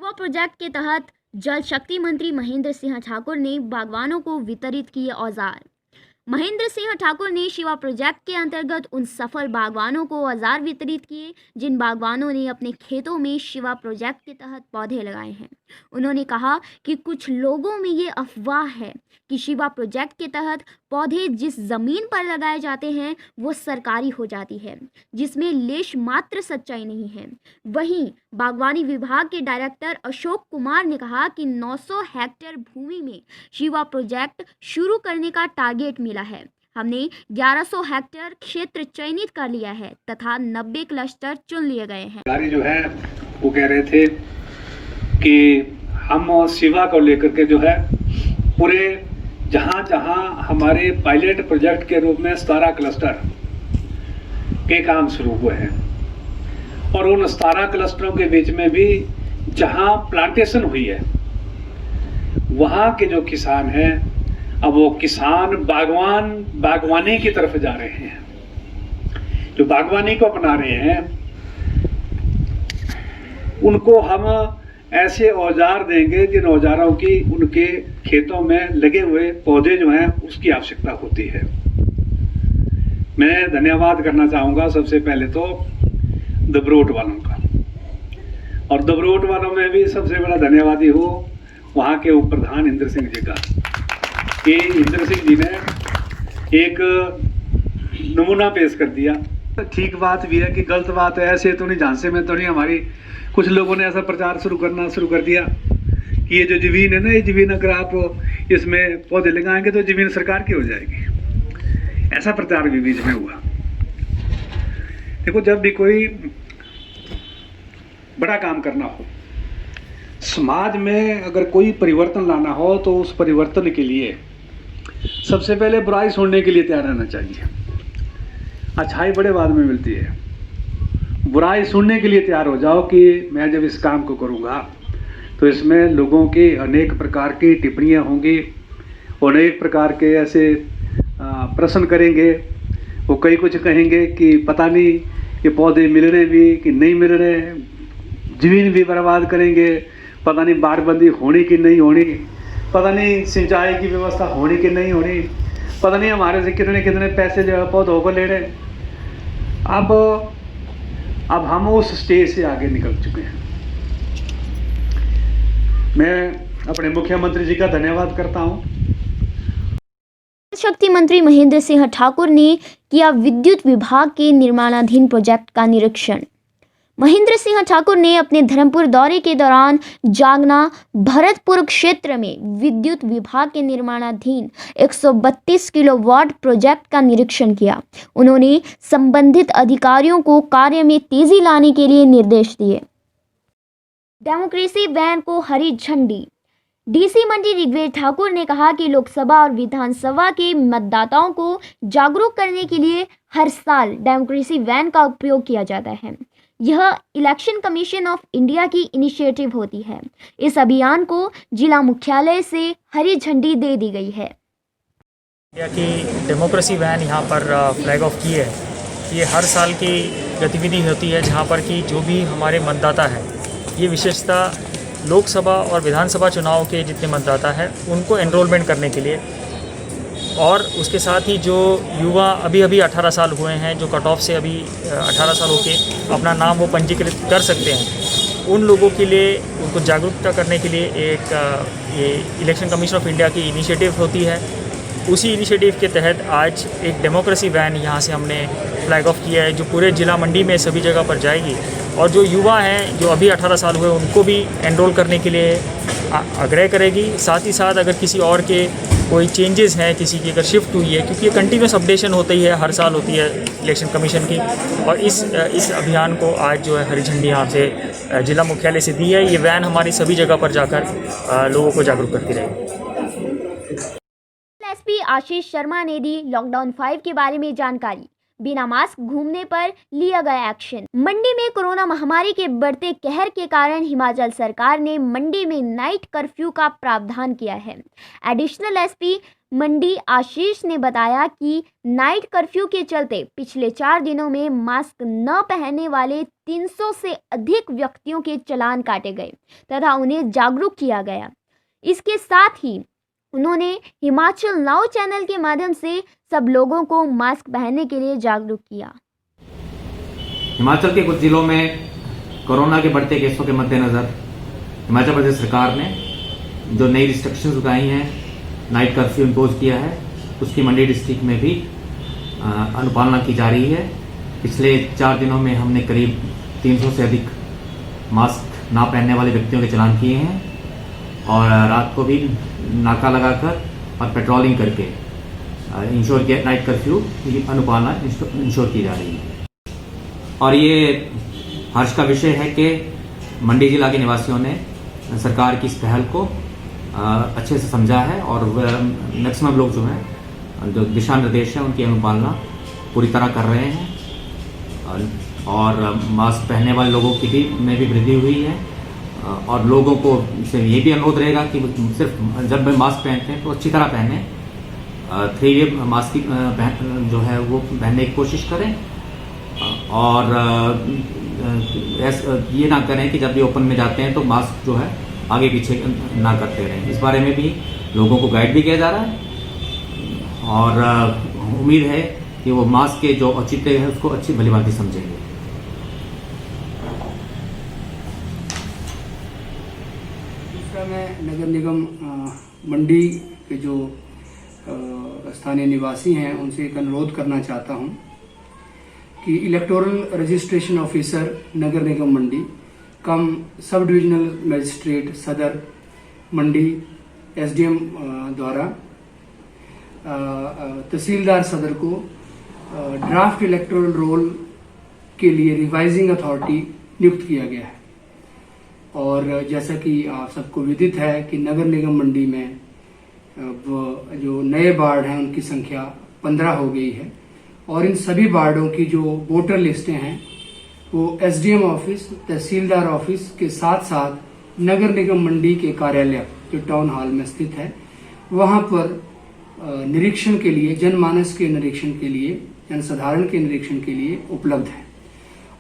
Shiva project के तहत जल शक्ति मंत्री महेंद्र सिंह ठाकुर ने बागवानों को वितरित किए औजार। महेंद्र सिंह ठाकुर ने शिवा प्रोजेक्ट के अंतर्गत उन सफल बागवानों को औजार वितरित किए जिन बागवानों ने अपने खेतों में शिवा प्रोजेक्ट के तहत पौधे लगाए हैं। उन्होंने कहा कि कुछ लोगों में ये अफवाह है कि शिवा प्रोजेक्ट के तहत पौधे जिस जमीन पर लगाए जाते हैं वो सरकारी हो जाती है, जिसमें लेश मात्र सच्चाई नहीं है। वहीं बागवानी विभाग के डायरेक्टर अशोक कुमार ने कहा कि 900 हेक्टेयर भूमि में शिवा प्रोजेक्ट शुरू करने का टारगेट मिला है। हमने 1100 हेक्टेयर क्षेत्र चयनित कर लिया है तथा 90 क्लस्टर चुन लिए गए हैं। जो है वो कह रहे थे कि हम शिवा को लेकर के जो है पूरे जहां जहां हमारे पायलट प्रोजेक्ट के रूप में 17 क्लस्टर के काम शुरू हुए हैं और उन 17 क्लस्टरों के बीच में भी जहां प्लांटेशन हुई है वहां के जो किसान हैं अब वो किसान बागवानी की तरफ जा रहे हैं, जो बागवानी को अपना रहे हैं उनको हम ऐसे औजार देंगे जिन औजारों की उनके खेतों में लगे हुए पौधे जो हैं उसकी आवश्यकता होती है। मैं धन्यवाद करना चाहूँगा सबसे पहले तो दबरोट वालों का, और दबरोट वालों में भी सबसे बड़ा धन्यवादी हो वहाँ के उप प्रधान इंद्र सिंह जी का कि इंद्र सिंह जी ने एक नमूना पेश कर दिया। ठीक बात भी है कि गलत बात है ऐसे तो नहीं, झांसे में तो नहीं। हमारी कुछ लोगों ने ऐसा प्रचार शुरू कर दिया कि ये जो जमीन है ना, ये जमीन अगर आप इसमें पौधे लगाएंगे तो जमीन सरकार की हो जाएगी। ऐसा प्रचार भी बीच में हुआ। देखो, जब भी कोई बड़ा काम करना हो, समाज में अगर कोई परिवर्तन लाना हो तो उस परिवर्तन के लिए सबसे पहले बुराई सुनने के लिए तैयार रहना चाहिए। अच्छाई बड़े बाद में मिलती है। बुराई सुनने के लिए तैयार हो जाओ कि मैं जब इस काम को करूँगा तो इसमें लोगों की अनेक प्रकार की टिप्पणियाँ होंगी, अनेक प्रकार के ऐसे प्रश्न करेंगे। वो कई कुछ कहेंगे कि पता नहीं ये पौधे मिल रहे भी कि नहीं मिल रहे, ज़मीन भी बर्बाद करेंगे, पता नहीं बाड़बंदी होनी कि नहीं होनी, पता नहीं सिंचाई की व्यवस्था होनी कि नहीं होनी, पता नहीं हमारे से कितने कितने पैसे जो है पौधों को ले रहे। अब हम उस स्टेज से आगे निकल चुके हैं। मैं अपने मुख्यमंत्री जी का धन्यवाद करता हूं। शक्ति मंत्री महेंद्र सिंह ठाकुर ने किया विद्युत विभाग के निर्माणाधीन प्रोजेक्ट का निरीक्षण। महेंद्र सिंह ठाकुर ने अपने धर्मपुर दौरे के दौरान जागना भरतपुर क्षेत्र में विद्युत विभाग के निर्माणाधीन 132 किलोवाट प्रोजेक्ट का निरीक्षण किया। उन्होंने संबंधित अधिकारियों को कार्य में तेजी लाने के लिए निर्देश दिए। डेमोक्रेसी वैन को हरी झंडी। डीसी मंत्री ऋग्वेद ठाकुर ने कहा कि लोकसभा और विधानसभा के मतदाताओं को जागरूक करने के लिए हर साल डेमोक्रेसी वैन का उपयोग किया जाता है। यह इलेक्शन कमीशन ऑफ इंडिया की इनिशिएटिव होती है। इस अभियान को जिला मुख्यालय से हरी झंडी दे दी गई है। इंडिया की डेमोक्रेसी वैन यहाँ पर फ्लैग ऑफ की है। ये हर साल की गतिविधि होती है जहाँ पर कि जो भी हमारे मतदाता है, ये विशेषतः लोकसभा और विधानसभा चुनाव के जितने मतदाता हैं उनको एनरोलमेंट करने के लिए, और उसके साथ ही जो युवा अभी 18 साल हुए हैं, जो कट ऑफ से अभी 18 साल होके अपना नाम वो पंजीकृत कर सकते हैं, उन लोगों के लिए उनको जागरूकता करने के लिए एक ये इलेक्शन कमीशन ऑफ इंडिया की इनिशिएटिव होती है। उसी इनिशिएटिव के तहत आज एक डेमोक्रेसी वैन यहाँ से हमने फ्लैग ऑफ किया है, जो पूरे जिला मंडी में सभी जगह पर जाएगी और जो युवा हैं जो अभी 18 साल हुए उनको भी एनरोल करने के लिए आग्रह करेगी। साथ ही साथ अगर किसी और के कोई चेंजेस हैं, किसी की अगर शिफ्ट हुई है, क्योंकि ये कंटिन्यूस अपडेशन होती है, हर साल होती है इलेक्शन कमीशन की, और इस अभियान को आज जो है हरी झंडी यहाँ से जिला मुख्यालय से दी है। ये वैन हमारी सभी जगह पर जाकर लोगों को जागरूक करती रहेगी। एसपी आशीष शर्मा ने दी लॉकडाउन 5 के बारे में जानकारी। बिना मास्क घूमने पर लिया गया एक्शन। मंडी में कोरोना महामारी के बढ़ते कहर के कारण हिमाचल सरकार ने मंडी में नाइट कर्फ्यू का प्रावधान किया है। एडिशनल एसपी मंडी आशीष ने बताया कि नाइट कर्फ्यू के चलते पिछले 4 दिनों में मास्क न पहनने वाले 300 से अधिक व्यक्तियों के चालान काटे गए तथा उन्हें जागरूक किया गया। इसके साथ ही उन्होंने हिमाचल नाउ चैनल के माध्यम से सब लोगों को मास्क पहनने के लिए जागरूक किया। हिमाचल के कुछ जिलों में कोरोना के बढ़ते केसों के मद्देनजर हिमाचल प्रदेश सरकार ने जो नई रिस्ट्रिक्शंस लगाई हैं, नाइट कर्फ्यू इम्पोज किया है, उसकी मंडी डिस्ट्रिक्ट में भी अनुपालना की जा रही है। पिछले 4 दिनों में हमने करीब 300 से अधिक मास्क ना पहनने वाले व्यक्तियों के चालान किए हैं और रात को भी नाका लगाकर और पेट्रोलिंग करके इंश्योर किया, नाइट कर्फ्यू की अनुपालना इंश्योर की जा रही है। और ये हर्ष का विषय है कि मंडी जिला के निवासियों ने सरकार की इस पहल को अच्छे से समझा है और मैक्सिमम लोग जो हैं, जो दिशा निर्देश हैं, उनकी अनुपालना पूरी तरह कर रहे हैं और मास्क पहनने वाले लोगों की भी में भी वृद्धि हुई है। और लोगों को से ये भी अनुरोध रहेगा कि सिर्फ जब मास्क पहनते हैं तो अच्छी तरह पहने, 3 मास्क जो है वो पहनने की कोशिश करें और ये ना करें कि जब भी ओपन में जाते हैं तो मास्क जो है आगे पीछे ना करते रहें। इस बारे में भी लोगों को गाइड भी किया जा रहा है और उम्मीद है कि वो मास्क के जो औचित्य है उसको अच्छी भलीभांति समझेंगे। दूसरा, मैं नगर निगम मंडी के जो स्थानीय निवासी हैं उनसे एक अनुरोध करना चाहता हूं कि इलेक्टोरल रजिस्ट्रेशन ऑफिसर नगर निगम मंडी कम सब डिविजनल मजिस्ट्रेट सदर मंडी एसडीएम द्वारा तहसीलदार सदर को ड्राफ्ट इलेक्टोरल रोल के लिए रिवाइजिंग अथॉरिटी नियुक्त किया गया है। और जैसा कि आप सबको विदित है कि नगर निगम मंडी में जो नए वार्ड हैं उनकी संख्या 15 हो गई है और इन सभी वार्डों की जो वोटर लिस्टें हैं वो एसडीएम ऑफिस, तहसीलदार ऑफिस के साथ साथ नगर निगम मंडी के कार्यालय जो टाउन हॉल में स्थित है वहां पर निरीक्षण के लिए, जनमानस के निरीक्षण के लिए, जनसाधारण के निरीक्षण के लिए उपलब्ध है।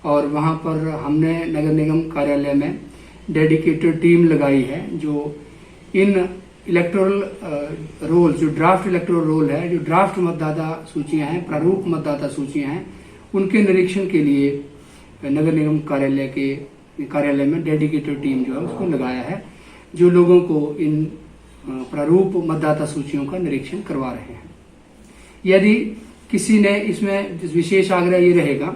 और वहां पर हमने नगर निगम कार्यालय में डेडिकेटेड टीम लगाई है जो इन इलेक्टोरल रोल, जो ड्राफ्ट इलेक्टोरल रोल है, जो ड्राफ्ट मतदाता सूचियां हैं, प्रारूप मतदाता सूचियां हैं, उनके निरीक्षण के लिए नगर निगम कार्यालय में डेडिकेटेड टीम जो है उसको लगाया है, जो लोगों को इन प्रारूप मतदाता सूचियों का निरीक्षण करवा रहे हैं। यदि किसी ने इसमें विशेष आग्रह ये रहेगा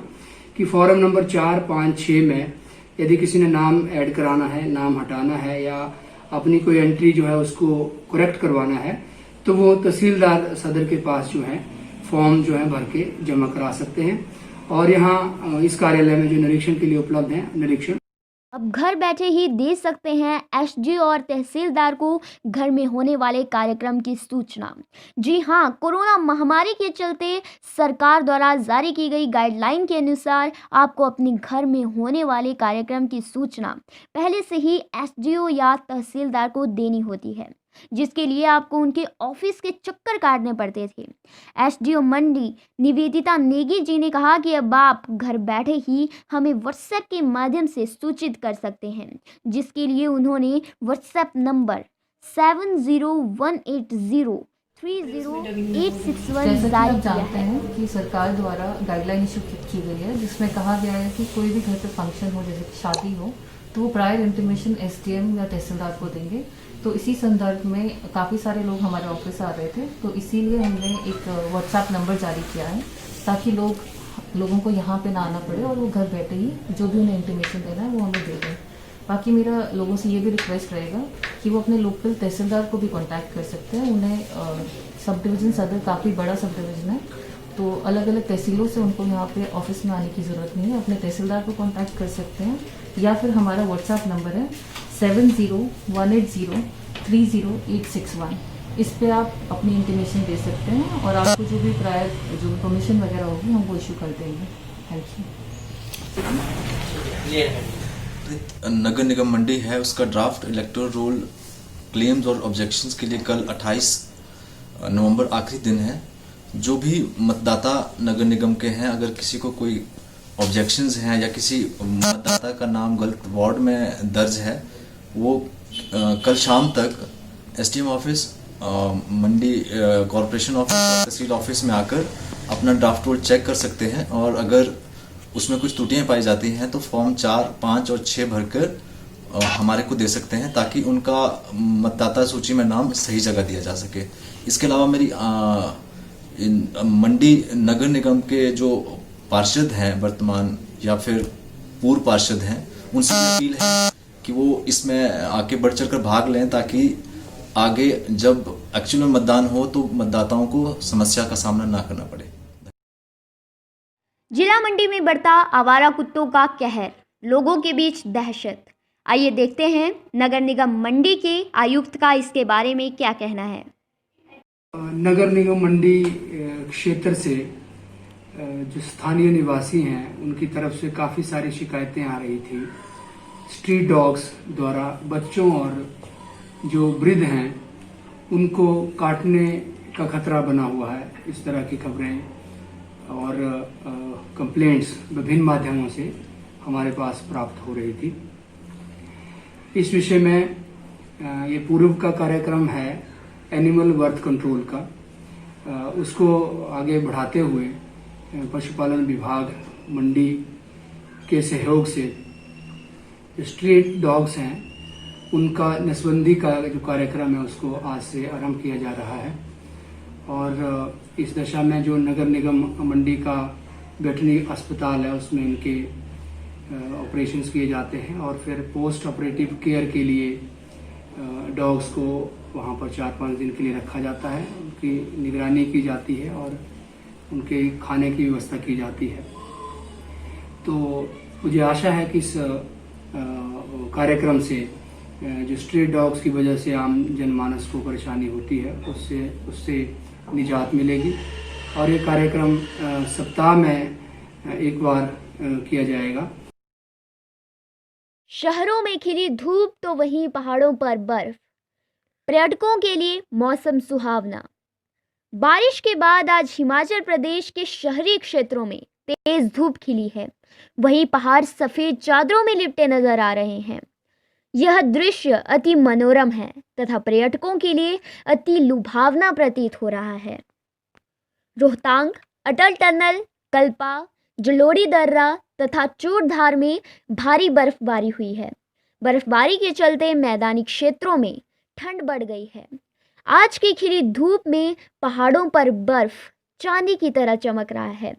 कि फॉर्म नंबर 4, 5, 6 में यदि किसी ने नाम ऐड कराना है, नाम हटाना है या अपनी कोई एंट्री जो है उसको करेक्ट करवाना है तो वो तहसीलदार सदर के पास जो है फॉर्म जो है भर के जमा करा सकते हैं। और यहाँ इस कार्यालय में जो निरीक्षण के लिए उपलब्ध है, निरीक्षण अब घर बैठे ही दे सकते हैं एसडीओ और तहसीलदार को घर में होने वाले कार्यक्रम की सूचना। जी हाँ, कोरोना महामारी के चलते सरकार द्वारा जारी की गई गाइडलाइन के अनुसार आपको अपने घर में होने वाले कार्यक्रम की सूचना पहले से ही एसडीओ या तहसीलदार को देनी होती है, जिसके लिए आपको उनके ऑफिस के चक्कर काटने पड़ते थे। एसडीओ मंडी निवेदिता नेगी जी ने कहा कि अब आप घर बैठे ही हमें व्हाट्सएप के माध्यम से सूचित कर सकते हैं, जिसके लिए उन्होंने व्हाट्सएप नंबर 7018030861 जारी किया है। कि सरकार द्वारा गाइडलाइन इशू की गई है जिसमें कहा गया है कि कोई भी घर पे फंक्शन हो, जैसे शादी हो, तो वो प्रायर इंटीमेशन एसडीएम या तहसीलदार को देंगे। तो इसी संदर्भ में काफ़ी सारे लोग हमारे ऑफिस आ रहे थे, तो इसीलिए हमने एक व्हाट्सएप नंबर जारी किया है ताकि लोगों को यहाँ पे ना आना पड़े और वो घर बैठे ही जो भी उन्हें इंटीमेशन देना है वो हमें दे दें। बाकी मेरा लोगों से ये भी रिक्वेस्ट रहेगा कि वो अपने लोकल तहसीलदार को भी कांटेक्ट कर सकते हैं। उन्हें सब डिवीज़न सदर काफ़ी बड़ा सब डिवीज़न है, तो अलग अलग तहसीलों से उनको यहाँ पे ऑफिस में आने की ज़रूरत नहीं है, अपने तहसीलदार को कांटेक्ट कर सकते हैं। या फिर हमारा व्हाट्सएप नंबर है 7018030861, इस पे आप अपनी इंटीमेशन दे सकते हैं और आपको जो भी प्रायर जो परमिशन वगैरह होगी हम वो इशू कर देंगे। Thank you. नगर निगम मंडी है, उसका ड्राफ्ट इलेक्टोरल रोल क्लेम्स और ऑब्जेक्शंस के लिए कल 28 नवंबर आखिरी दिन है। जो भी मतदाता नगर निगम के हैं, अगर किसी को कोई ऑब्जेक्शंस हैं या किसी मतदाता का नाम गलत वार्ड में दर्ज है, वो कल शाम तक एसडीएम ऑफिस, मंडी कॉरपोरेशन ऑफिस और तहसील ऑफिस में आकर अपना ड्राफ्ट रोल चेक कर सकते हैं। और अगर उसमें कुछ त्रुटियां पाई जाती हैं तो फॉर्म 4, 5 और 6 भरकर हमारे को दे सकते हैं, ताकि उनका मतदाता सूची में नाम सही जगह दिया जा सके। इसके अलावा मेरी मंडी नगर निगम के जो पार्षद हैं वर्तमान या फिर पूर्व पार्षद हैं, उनसे अपील है कि वो इसमें आके बढ़ चढ़ कर भाग लें, ताकि आगे जब एक्चुअल में मतदान हो तो मतदाताओं को समस्या का सामना ना करना पड़े। जिला मंडी में बढ़ता आवारा कुत्तों का कहर, लोगों के बीच दहशत। आइए देखते हैं नगर निगम मंडी के आयुक्त का इसके बारे में क्या कहना है। नगर निगम मंडी क्षेत्र से जो स्थानीय निवासी हैं, उनकी तरफ से काफ़ी सारी शिकायतें आ रही थी। स्ट्रीट डॉग्स द्वारा बच्चों और जो वृद्ध हैं उनको काटने का खतरा बना हुआ है। इस तरह की खबरें और कंप्लेंट्स विभिन्न माध्यमों से हमारे पास प्राप्त हो रही थी। इस विषय में ये पूर्व का कार्यक्रम है एनिमल बर्थ कंट्रोल का, उसको आगे बढ़ाते हुए पशुपालन विभाग मंडी के सहयोग से स्ट्रीट डॉग्स हैं उनका नसबंदी का जो कार्यक्रम है उसको आज से आरंभ किया जा रहा है। और इस दशा में जो नगर निगम मंडी का वेटरनरी अस्पताल है उसमें इनके ऑपरेशंस किए जाते हैं और फिर पोस्ट ऑपरेटिव केयर के लिए डॉग्स को वहाँ पर 4-5 दिन के लिए रखा जाता है, उनकी निगरानी की जाती है और उनके खाने की व्यवस्था की जाती है। तो मुझे आशा है कि इस कार्यक्रम से जो स्ट्रीट डॉग्स की वजह से आम जनमानस को परेशानी होती है उससे निजात मिलेगी और ये कार्यक्रम सप्ताह में एक बार किया जाएगा। शहरों में खिली धूप तो वहीं पहाड़ों पर बर्फ, पर्यटकों के लिए मौसम सुहावना। बारिश के बाद आज हिमाचल प्रदेश के शहरी क्षेत्रों में तेज धूप खिली है, वहीं पहाड़ सफेद चादरों में लिपटे नजर आ रहे हैं। यह दृश्य अति मनोरम है तथा पर्यटकों के लिए अति लुभावना प्रतीत हो रहा है। रोहतांग, अटल टनल, कल्पा, जलोड़ी दर्रा तथा चूड़धार में भारी बर्फबारी हुई है। बर्फबारी के चलते मैदानी क्षेत्रों में ठंड बढ़ गई है। आज की खिली धूप में पहाड़ों पर बर्फ चांदी की तरह चमक रहा है।